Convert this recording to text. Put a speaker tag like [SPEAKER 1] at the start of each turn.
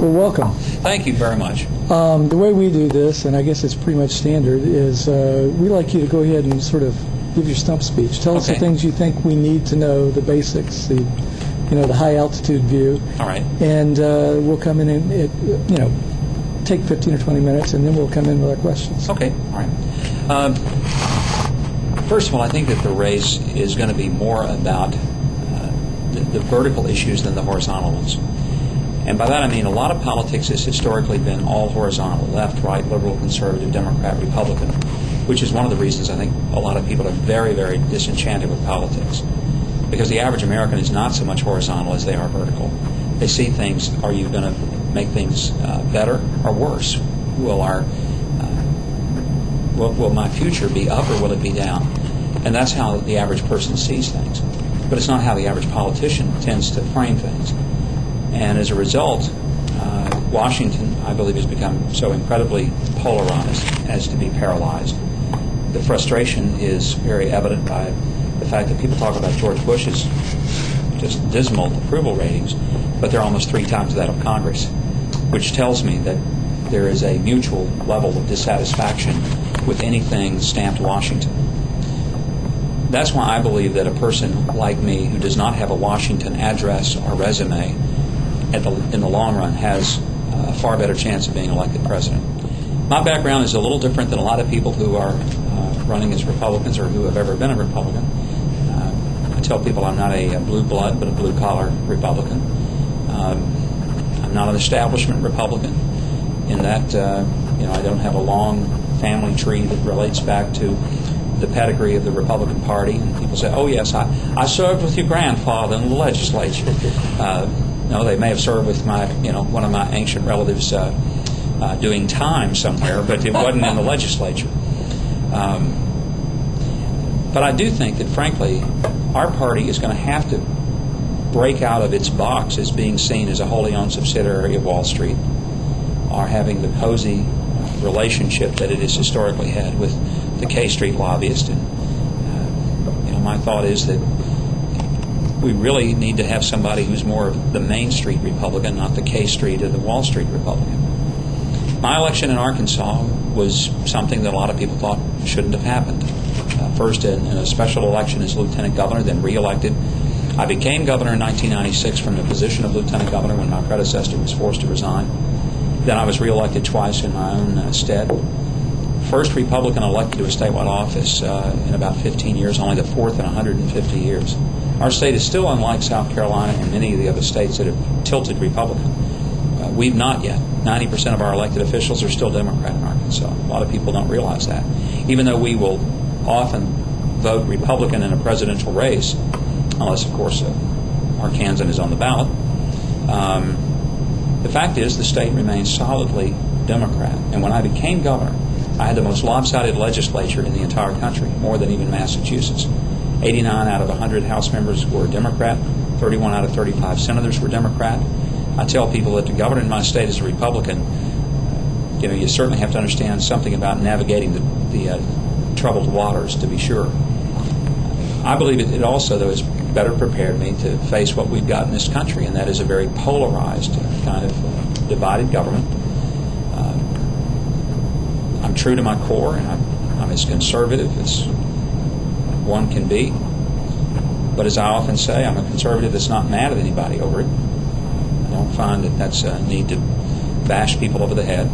[SPEAKER 1] Well, welcome.
[SPEAKER 2] Thank you very much.
[SPEAKER 1] The way we do this, and I guess it's pretty much standard, is we like you to go ahead and sort of give your stump speech. Tell us the things you think we need to know, the basics, the high altitude view.
[SPEAKER 2] All right.
[SPEAKER 1] And we'll come in and take 15 or 20 minutes, and then we'll come in with our questions.
[SPEAKER 2] Okay. All right. First of all, I think that the race is going to be more about the vertical issues than the horizontal ones. And by that I mean a lot of politics has historically been all horizontal, left, right, liberal, conservative, Democrat, Republican, which is one of the reasons I think a lot of people are very, very disenchanted with politics. Because the average American is not so much horizontal as they are vertical. They see things, are you going to make things better or worse? Will my future be up or will it be down? And that's how the average person sees things. But it's not how the average politician tends to frame things. And as a result, Washington, I believe, has become so incredibly polarized as to be paralyzed. The frustration is very evident by the fact that people talk about George Bush's just dismal approval ratings, but they're almost 3 times that of Congress, which tells me that there is a mutual level of dissatisfaction with anything stamped Washington. That's why I believe that a person like me who does not have a Washington address or resume in the long run has a far better chance of being elected president. My background is a little different than a lot of people who are running as Republicans or who have ever been a Republican. I tell people I'm not a blue blood, but a blue collar Republican. I'm not an establishment Republican in that I don't have a long family tree that relates back to the pedigree of the Republican Party. And people say, "Oh yes, I served with your grandfather in the legislature." No, they may have served with my, one of my ancient relatives doing time somewhere, but it wasn't in the legislature. But I do think that, frankly, our party is going to have to break out of its box as being seen as a wholly owned subsidiary of Wall Street, or having the cozy relationship that it has historically had with the K Street lobbyist. And my thought is that we really need to have somebody who's more of the Main Street Republican, not the K Street or the Wall Street Republican. My election in Arkansas was something that a lot of people thought shouldn't have happened. First in a special election as lieutenant governor, then re-elected. I became governor in 1996 from the position of lieutenant governor when my predecessor was forced to resign. Then I was re-elected twice in my own stead. First Republican elected to a statewide office in about 15 years, only the 4th in 150 years. Our state is still unlike South Carolina and many of the other states that have tilted Republican. We've not yet. 90% of our elected officials are still Democrat in Arkansas. A lot of people don't realize that. Even though we will often vote Republican in a presidential race, unless, of course, Arkansas is on the ballot, the fact is the state remains solidly Democrat. And when I became governor, I had the most lopsided legislature in the entire country, more than even Massachusetts. 89 out of 100 House members were Democrat. 31 out of 35 senators were Democrat. I tell people that to govern in my state as a Republican, you certainly have to understand something about navigating the troubled waters, to be sure. I believe it also, though, has better prepared me to face what we've got in this country, and that is a very polarized kind of divided government. I'm true to my core, and I'm as conservative as one can be. But as I often say, I'm a conservative that's not mad at anybody over it. I don't find that that's a need to bash people over the head.